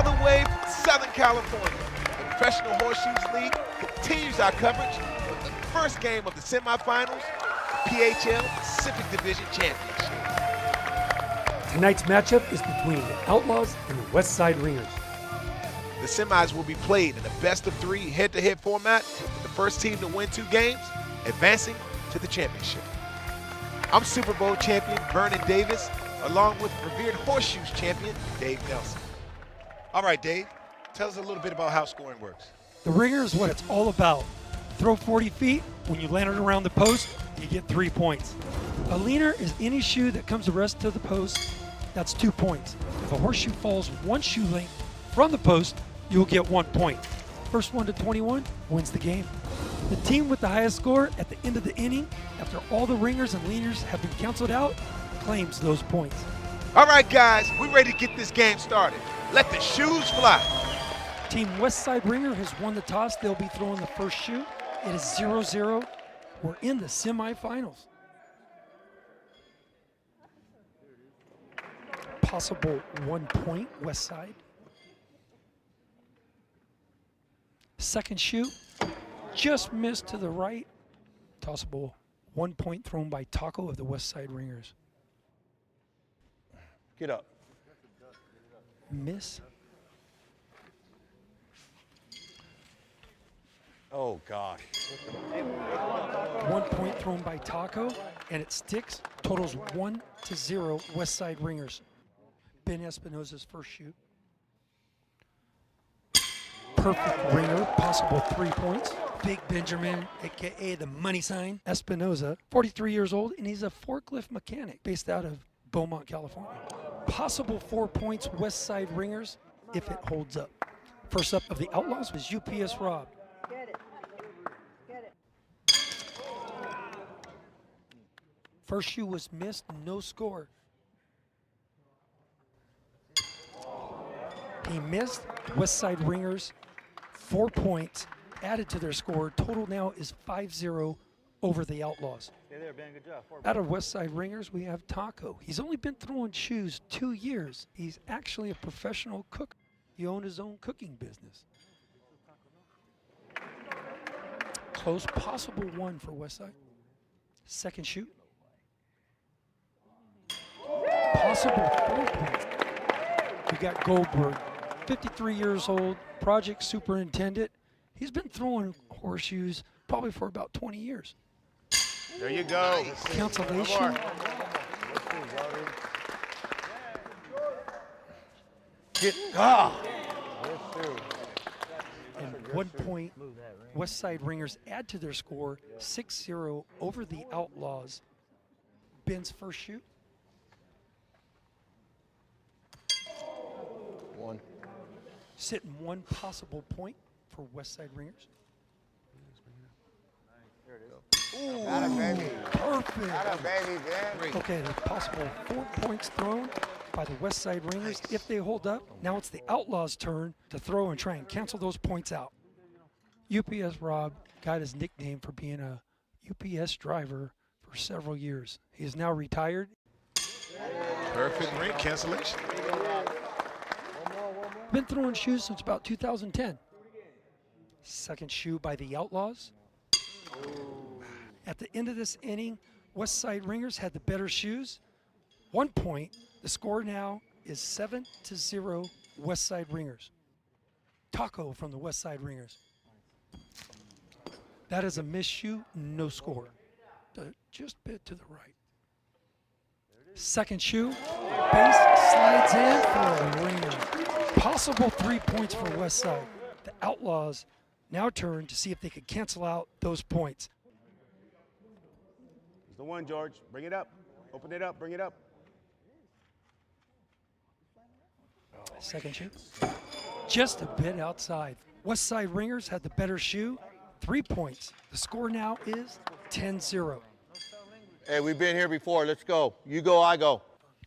all the way from Southern California. The Professional Horseshoes League continues our coverage with the first game of the semifinals, PHL Pacific Division Championship. Tonight's matchup is between the Outlaws and the Westside Ringers. The semis will be played in a best-of-3 head-to-head format, with the first team to win 2 games advancing to the championship. I'm Super Bowl champion Vernon Davis, along with revered Horseshoes champion Dave Nelson. All right, Dave, tell us a little bit about how scoring works. The ringer is what it's all about. Throw 40 feet, when you land it around the post, you get 3 points. A leaner is any shoe that comes abreast to the post, that's 2 points. If a horseshoe falls 1 shoe length from the post, you'll get 1 point. First one to 21 wins the game. The team with the highest score at the end of the inning, after all the ringers and leaners have been canceled out, claims those points. All right, guys, we're ready to get this game started. Let the shoes fly. Team Westside Ringer has won the toss. They'll be throwing the first shoe. It is 0-0. We're in the semifinals. Possible 1 point, Westside. Second shoe, just missed to the right. Tossable 1 point thrown by Taco of the Westside Ringers. Get up. Miss. Oh, gosh. 1 point thrown by Taco, and it sticks. Totals 1-0, Westside Ringers. Ben Espinoza's first shoot. Perfect ringer, possible 3 points. Big Benjamin, AKA the money sign, Espinoza, 43 years old, and he's a forklift mechanic based out of Beaumont, California. Possible 4 points, Westside Ringers, if it holds up. First up of the Outlaws was UPS Rob. Get it. Get it. First shoe was missed, no score. He missed. Westside Ringers, 4 points added to their score. Total now is 5-0 over the Outlaws. Stay there, Ben. Good job. Out of Westside Ringers, we have Taco. He's only been throwing shoes 2 years. He's actually a professional cook. He owned his own cooking business. Close, possible 1 for Westside. Second shoot. Possible 4 points. We got Goldberg, 53 years old, project superintendent. He's been throwing horseshoes probably for about 20 years. There you go. Cancellation. And 1 point, Westside Ringers add to their score, 6-0 over the Outlaws. Ben's first shoot. 1. Sitting 1 possible point for Westside Ringers. Got it, baby. Perfect. Got it, baby, Ben. Okay, the possible 4 points thrown by the Westside Ringers. If they hold up, now it's the Outlaws' turn to throw and try and cancel those points out. UPS Rob got his nickname for being a UPS driver for several years. He is now retired. Perfect ring cancellation. Been throwing shoes since about 2010. Second shoe by the Outlaws. At the end of this inning, Westside Ringers had the better shoes. 1 point. The score now is 7-0 Westside Ringers. Taco from the Westside Ringers. That is a missed shoe, no score. Just a bit to the right. Second shoe, base slides in for a ringer. Possible 3 points for Westside. The Outlaws now turn to see if they could cancel out those points. It's the one, George. Bring it up. Open it up. Bring it up. Second shoe, just a bit outside. Westside Ringers had the better shoe, 3 points. The score now is 10-0. Hey, we've been here before. Let's go. You go, I go.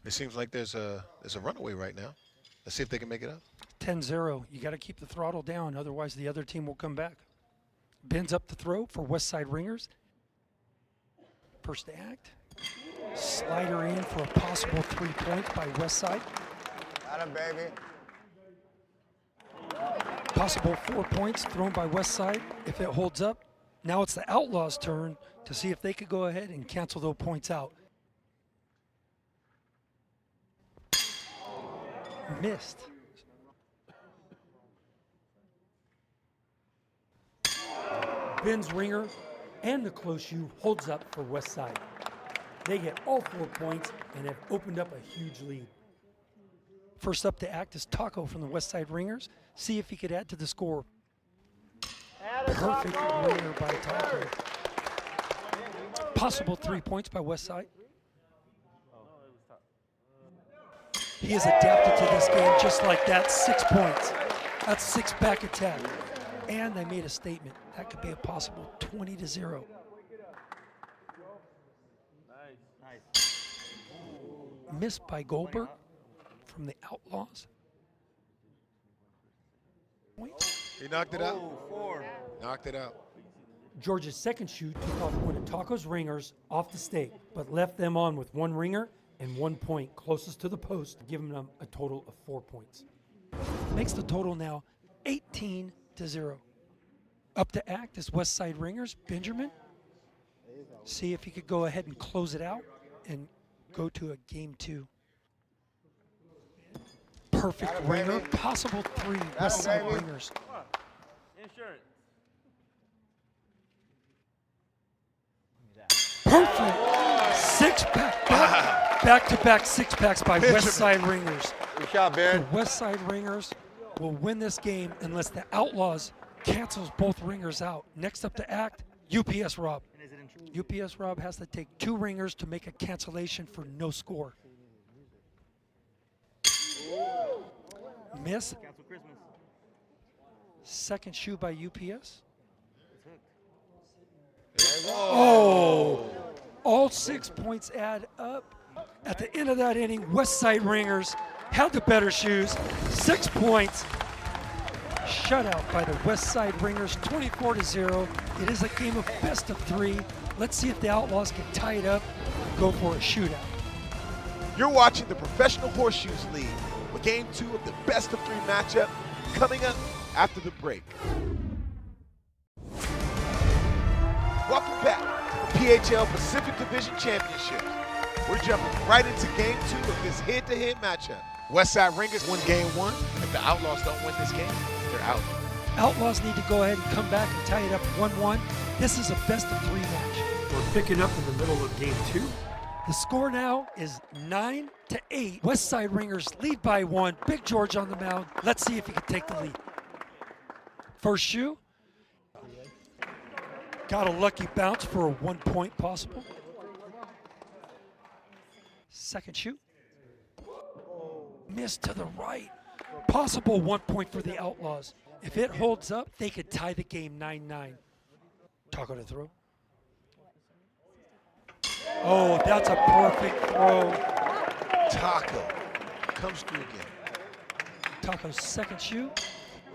It seems like there's a runaway right now. Let's see if they can make it up. 10-0. You got to keep the throttle down, otherwise the other team will come back. Ben's up the throw for Westside Ringers. First act. Slider in for a possible 3 points by Westside. Got him, baby. Possible 4 points thrown by Westside. If it holds up, now it's the Outlaws' turn to see if they could go ahead and cancel those points out. Missed. Ben's ringer and the close shoe holds up for Westside. They get all 4 points and have opened up a huge lead. First up to act is Taco from the Westside Ringers. See if he could add to the score. Perfect ringer by Taco. Possible 3 points by Westside. He has adapted to this game just like that. 6 points. That's 6 back attack. And they made a statement. That could be a possible 20-0. Missed by Goldberg from the Outlaws. He knocked it out. Knocked it out. George's second shoot took off one of Taco's ringers off the stake, but left them on with 1 ringer and 1 point closest to the post, giving them a total of 4 points. Makes the total now 18-0. Up to act is Westside Ringers, Benjamin. See if he could go ahead and close it out and go to a game 2. Perfect ringer, possible 3 Westside Ringers. Perfect. 6-pack, back-to-back 6-packs by Westside Ringers. Good shot, Ben. The Westside Ringers will win this game unless the Outlaws cancels both ringers out. Next up to act, UPS Rob. UPS Rob has to take 2 ringers to make a cancellation for no score. Miss. Second shoe by UPS. Oh! All 6 points add up. At the end of that inning, Westside Ringers had the better shoes. 6 points. Shutout by the Westside Ringers, 24-0. It is a game of best of 3. Let's see if the Outlaws can tie it up and go for a shootout. You're watching the Professional Horseshoes League with game 2 of the best of 3 matchup coming up after the break. Welcome back to the PHL Pacific Division Championship. We're jumping right into game 2 of this head-to-head matchup. Westside Ringers won game 1. If the Outlaws don't win this game, they're out. Outlaws need to go ahead and come back and tie it up 1-1. This is a best of 3 match. We're picking up in the middle of game 2. The score now is 9-8. Westside Ringers lead by 1. Big George on the mound. Let's see if he can take the lead. First shoe. Got a lucky bounce for a 1 point possible. Second shoe. Missed to the right. Possible 1 point for the Outlaws. If it holds up, they could tie the game 9-9. Taco to throw. Oh, that's a perfect throw. Taco comes through again. Taco's second shoe,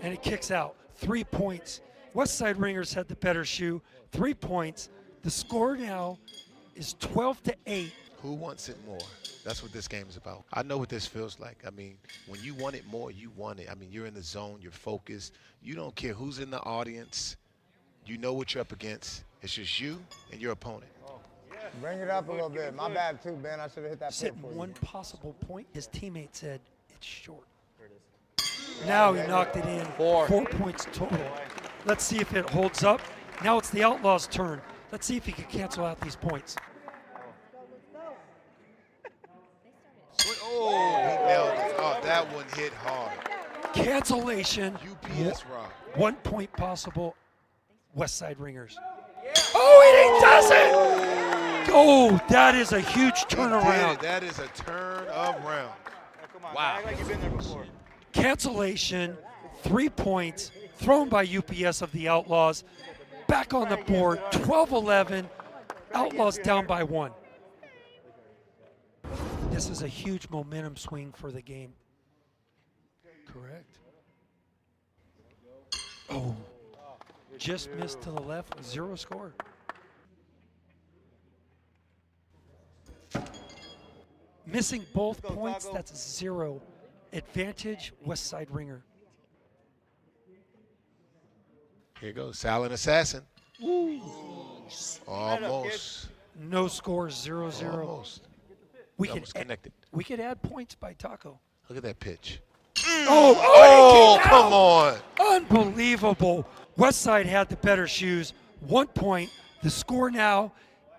and it kicks out. 3 points. Westside Ringers had the better shoe. 3 points. The score now is 12-8. Who wants it more? That's what this game is about. I know what this feels like. I mean, when you want it more, you want it. I mean, you're in the zone, you're focused. You don't care who's in the audience. You know what you're up against. It's just you and your opponent. Bring it up a little bit. My bad too, Ben. I should have hit that pit Sitting for 1 you. possible point. His teammate said it's short. Now he knocked it in. 4. 4 points total. Let's see if it holds up. Now it's the Outlaws' turn. Let's see if he can cancel out these points. Oh, he nailed it. Oh, that one hit hard. Cancellation. UPS Rob. 1 point possible. Westside Ringers. Oh, and he does it! Oh, that is a huge turnaround. That is a turn around. Wow. Act like you've been there before. Cancellation. 3 points thrown by UPS of the Outlaws. Back on the board. 12-11. Outlaws down by 1. This is a huge momentum swing for the game. Correct. Oh, just missed to the left, 0 score. Missing both points, that's 0. Advantage, Westside Ringer. Here goes Silent Assassin. Almost. No score, 0-0. Almost. We Almost connected. We could add points by Taco. Look at that pitch. Oh, he came come out. on. Unbelievable. Westside had the better shoes. 1 point. The score now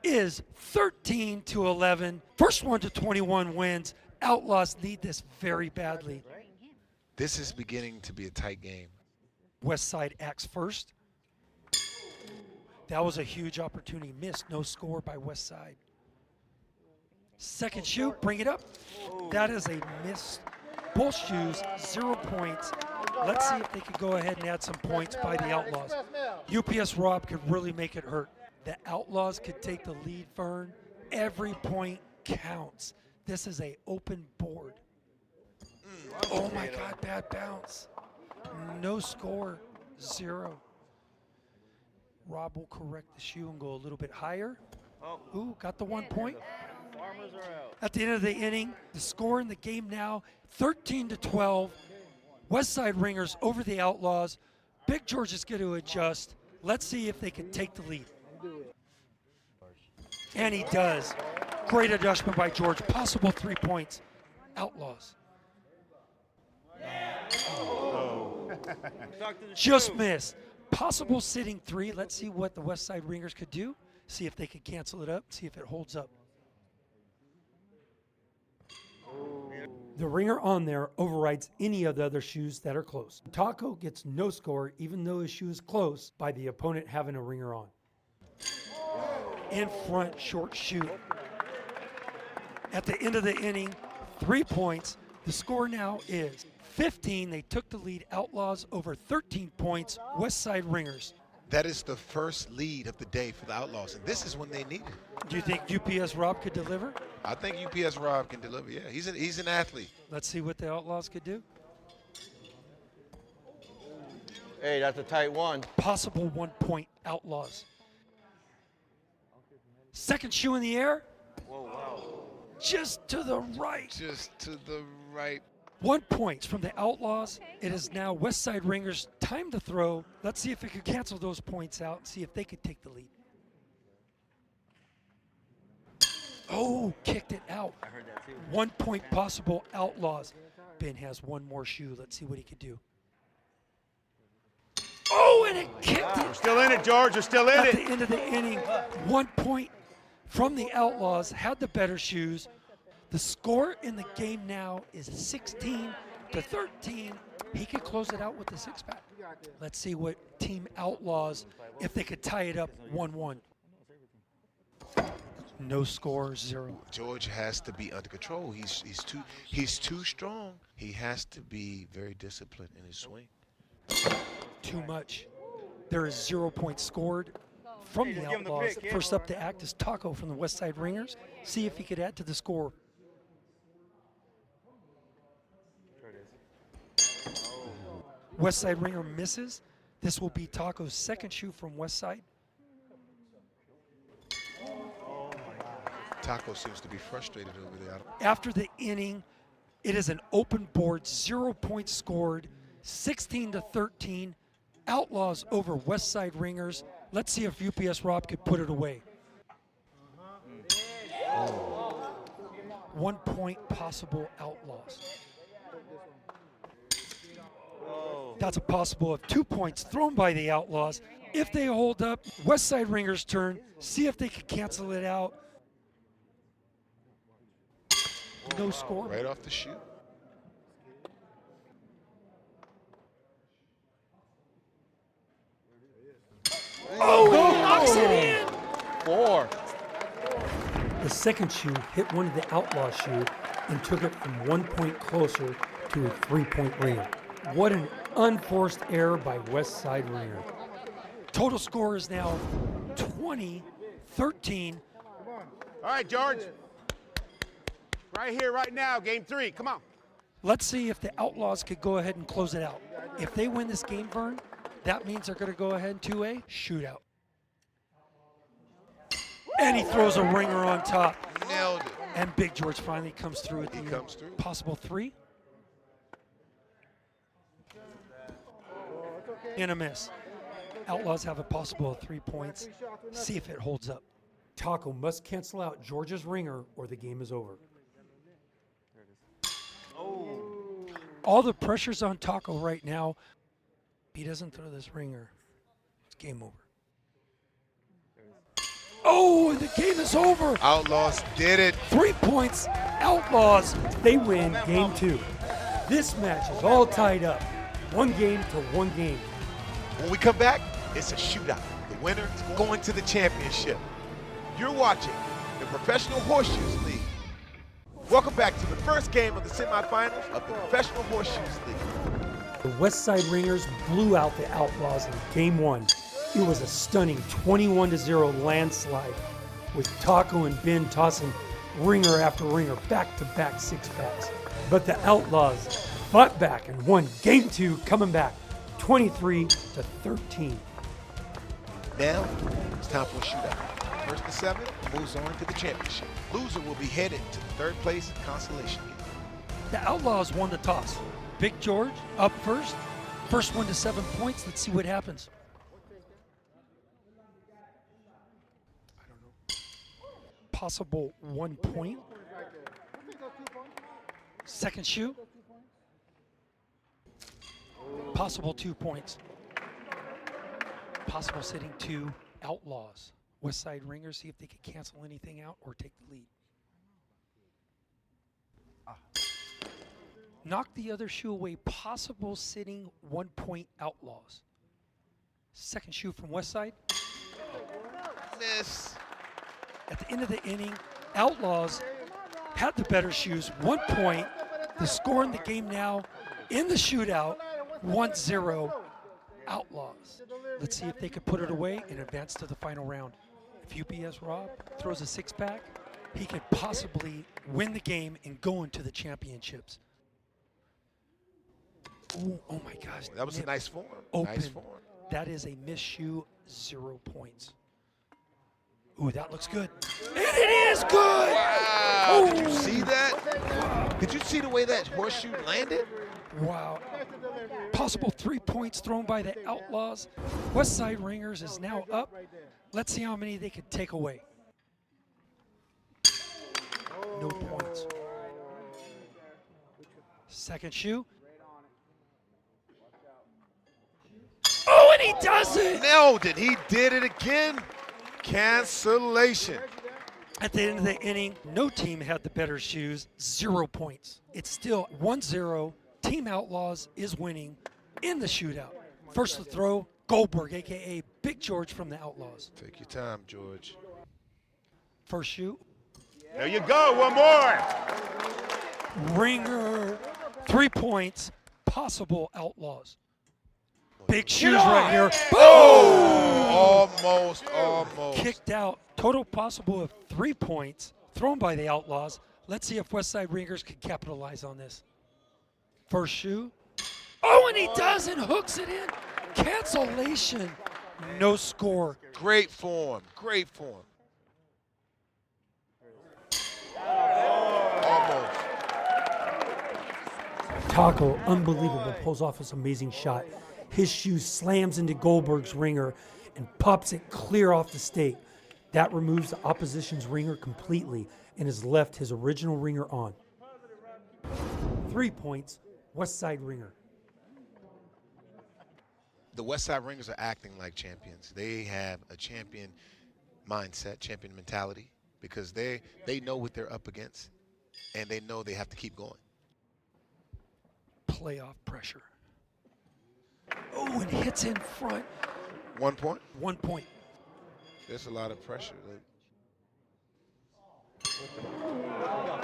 is 13-11. First one to 21 wins. Outlaws need this very badly. This is beginning to be a tight game. Westside acts first. That was a huge opportunity. Missed. No score by Westside. Second shoot. Bring it up. That is a miss. Both shoes, 0 points. Let's see if they could go ahead and add some points by the Outlaws. UPS Rob could really make it hurt. The Outlaws could take the lead, Vern. Every point counts. This is an open board. Oh my God, bad bounce. No score, 0. Rob will correct the shoe and go a little bit higher. Ooh, got the 1 point. At the end of the inning, the score in the game now, 13-12. Westside Ringers over the Outlaws. Big George is going to adjust. Let's see if they can take the lead. And he does. Great adjustment by George. Possible 3 points. Outlaws. Just missed. Possible sitting 3. Let's see what the Westside Ringers could do. See if they could cancel it up. See if it holds up. The ringer on there overrides any of the other shoes that are close. Taco gets no score even though his shoe is close by the opponent having a ringer on. In front, short shoot. At the end of the inning, 3 points. The score now is 15. They took the lead. Outlaws over 13 points. Westside Ringers. That is the first lead of the day for the Outlaws, and this is when they need it. Do you think UPS Rob could deliver? I think UPS Rob can deliver. Yeah, he's an athlete. Let's see what the Outlaws could do. Hey, that's a tight one. Possible 1 point Outlaws. Second shoe in the air. Whoa, wow. Just to the right. Just to the right. 1 point from the Outlaws. It is now Westside Ringers. Time to throw. Let's see if it could cancel those points out and see if they could take the lead. Oh, kicked it out. I heard that too. 1 point possible Outlaws. Ben has one more shoe. Let's see what he could do. Oh, and it kicked it. We're still in it, George. We're still in At it. the end of the inning, 1 point from the Outlaws. Had the better shoes. The score in the game now is 16-13. He could close it out with the 6-pack. Let's see what Team Outlaws, if they could tie it up 1-1. No score, 0. George has to be under control. He's too strong. He has to be very disciplined in his swing. Too much. There is 0 points scored from the Outlaws. First up to act is Taco from the Westside Ringers. See if he could add to the score. Westside Ringer misses. This will be Taco's second shoe from Westside. Taco seems to be frustrated over there. After the inning, it is an open board, 0 points scored, 16-13. Outlaws over Westside Ringers. Let's see if UPS Rob could put it away. 1 point possible Outlaws. That's a possible of 2 points thrown by the Outlaws. If they hold up, Westside Ringers' turn. See if they can cancel it out. No score. Right off the shoot. Oh, he knocks it in. 4. The second shoe hit one of the Outlaw shoe and took it from 1 point closer to a 3-point ringer. What an unforced error by Westside Ringer. Total score is now 20-13. All right, George. Right here, right now, game 3. Come on. Let's see if the Outlaws could go ahead and close it out. If they win this game, Vern, that means they're going to go ahead to a shootout. And he throws a ringer on top. Nailed it. And Big George finally comes through at the He comes through. possible 3. And a miss. Outlaws have a possible of 3 points. See if it holds up. Taco must cancel out George's ringer or the game is over. All the pressure's on Taco right now. If he doesn't throw this ringer, it's game over. Oh, and the game is over. Outlaws did it. 3 points, Outlaws. They win game 2. This match is all tied up. 1 game to 1 game. When we come back, it's a shootout. The winner is going to the championship. You're watching the Professional Horseshoes League. Welcome back to the first game of the semifinals of the Professional Horseshoes League. The Westside Ringers blew out the Outlaws in game 1. It was a stunning 21-0 landslide with Taco and Ben tossing ringer after ringer back-to-back six-packs. But the Outlaws fought back and won game 2, coming back 23-13. Now, it's time for a shootout. First to 7 moves on to the championship. Loser will be headed to the 3rd place consolation game. The Outlaws won the toss. Big George up first. First one to 7 points. Let's see what happens. I don't know. Possible 1 point. Second shoe. Possible 2 points. Possible sitting 2 Outlaws. Westside Ringers, see if they can cancel anything out or take the lead. Knock the other shoe away. Possible sitting 1 point Outlaws. Second shoe from Westside. Miss. At the end of the inning, Outlaws had the better shoes. 1 point. The score in the game now in the shootout, 1-0 Outlaws. Let's see if they can put it away and advance to the final round. If UPS Rob throws a 6-pack, he could possibly win the game and go into the championships. Ooh, oh my gosh. That was a nice form. Open. Nice form. That is a missed shoe, 0 points. Ooh, that looks good. And it is good! Wow, did you see that? Did you see the way that horseshoe landed? Wow. Possible 3 points thrown by the Outlaws. Westside Ringers is now up. Let's see how many they can take away. No points. Second shoe. Oh, and he does it! Nailed it. He did it again. Cancellation. At the end of the inning, no team had the better shoes, 0 points. It's still 1-0. Team Outlaws is winning in the shootout. First to throw, Goldberg, AKA Big George from the Outlaws. Take your time, George. First shoe. There you go, one more. Ringer, 3 points, possible Outlaws. Big shoes right here. Boom! Almost. Kicked out. Total possible of 3 points thrown by the Outlaws. Let's see if Westside Ringers can capitalize on this. First shoe. Oh, and he does and hooks it in. Cancellation. No score. Great form. Great form. Almost. Taco, unbelievable, pulls off this amazing shot. His shoe slams into Goldberg's ringer and pops it clear off the stake. That removes the opposition's ringer completely and has left his original ringer on. 3 points, Westside Ringer. The Westside Ringers are acting like champions. They have a champion mindset, champion mentality, because they know what they're up against, and they know they have to keep going. Playoff pressure. Oh, and hits in front. 1 point? 1 point. There's a lot of pressure.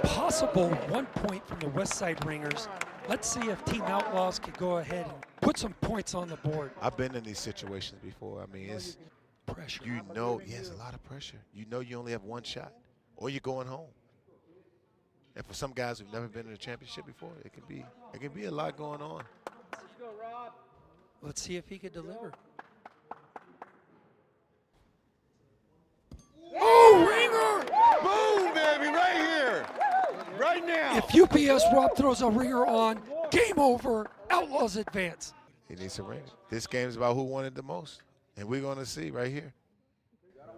Possible 1 point from the Westside Ringers. Let's see if Team Outlaws can go ahead and put some points on the board. I've been in these situations before. I mean, it's Pressure. you know, yes, a lot of pressure. You know you only have one shot, or you're going home. And for some guys who've never been in a championship before, it can be a lot going on. Let's see if he can deliver. Oh, ringer! Boom, baby, right here. Right now. If UPS Rob throws a ringer on, game over. Outlaws advance. He needs a ring. This game is about who wanted the most. And we're going to see right here.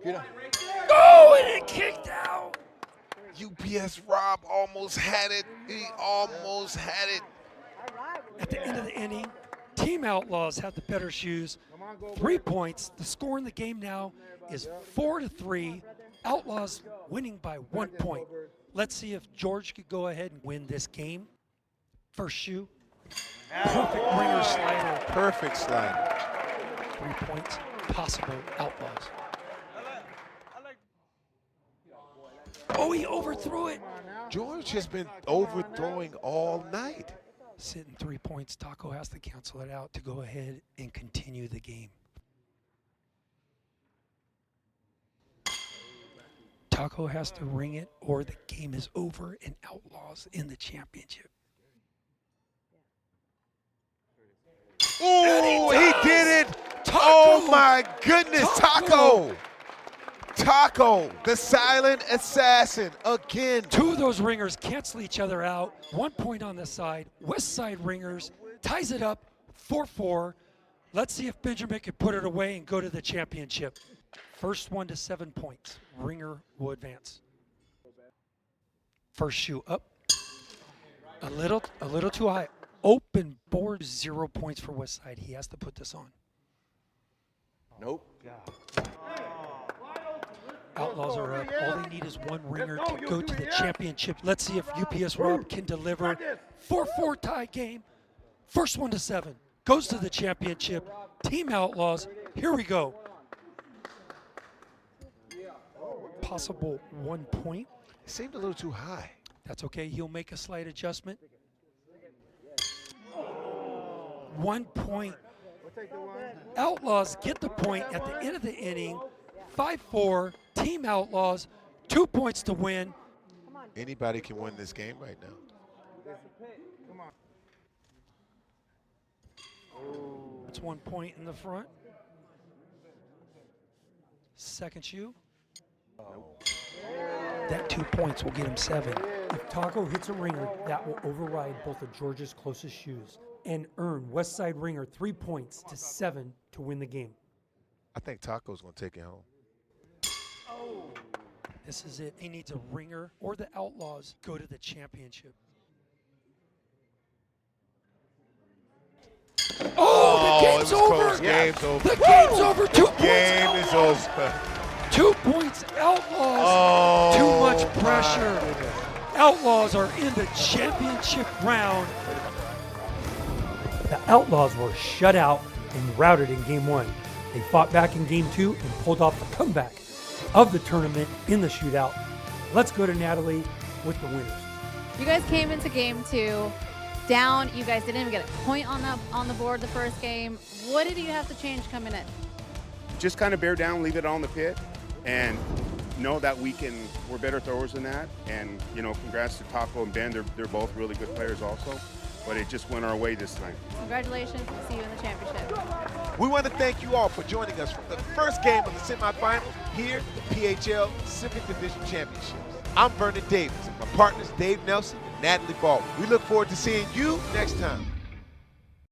Get up. Oh, and it kicked out. UPS Rob almost had it. He almost had it. At the end of the inning, Team Outlaws had the better shoes. 3 points. The score in the game now is 4-3. Outlaws winning by 1 point. Let's see if George could go ahead and win this game. First shoe. Perfect ringer slider. Perfect slide. 3 points. Possible Outlaws. Oh, he overthrew it. George has been overthrowing all night. Sitting 3 points. Taco has to cancel it out to go ahead and continue the game. Taco has to ring it or the game is over and Outlaws in the championship. Oh, he did it. Taco. Oh, my goodness. Taco. Taco, the silent assassin, again. 2 of those ringers cancel each other out. 1 point on the side. Westside Ringers ties it up 4-4. Let's see if Benjamin can put it away and go to the championship. First one to 7 points. Ringer will advance. First shoe up. A little too high. Open board, 0 points for Westside. He has to put this on. Nope. Outlaws are up. All they need is one ringer to go to the championship. Let's see if UPS Rob can deliver. 4-4 tie game. First one to 7. Goes to the championship. Team Outlaws. Here we go. Possible 1 point. It seemed a little too high. That's okay. He'll make a slight adjustment. 1 point. Outlaws get the point at the end of the inning. 5-4. Team Outlaws. 2 points to win. Anybody can win this game right now. That's 1 point in the front. Second shoe. That 2 points will get him 7. If Taco hits a ringer, that will override both of George's closest shoes and earn Westside Ringer 3 points to 7 to win the game. I think Taco's going to take it home. This is it. He needs a ringer or the Outlaws go to the championship. Oh, the game's over. Close. Game's over. The game's over. 2 points. Game is Outlaws. over. 2 points, Outlaws. Oh, Too much pressure. Outlaws are in the championship round. The Outlaws were shut out and routed in Game 1. They fought back in Game 2 and pulled off the comeback of the tournament in the shootout. Let's go to Natalie with the winners. You guys came into Game 2 down. You guys didn't even get a point on the board the first game. What did you have to change coming in? Just kind of bear down, leave it all in the pit, and know that we're better throwers than that. And, you know, congrats to Taco and Ben. They're both really good players also. But it just went our way this time. Congratulations. See you in the championship. We want to thank you all for joining us for the first game of the semifinals here at the PHL Pacific Division Championships. I'm Vernon Davis and my partners Dave Nelson and Natalie Baldwin. We look forward to seeing you next time.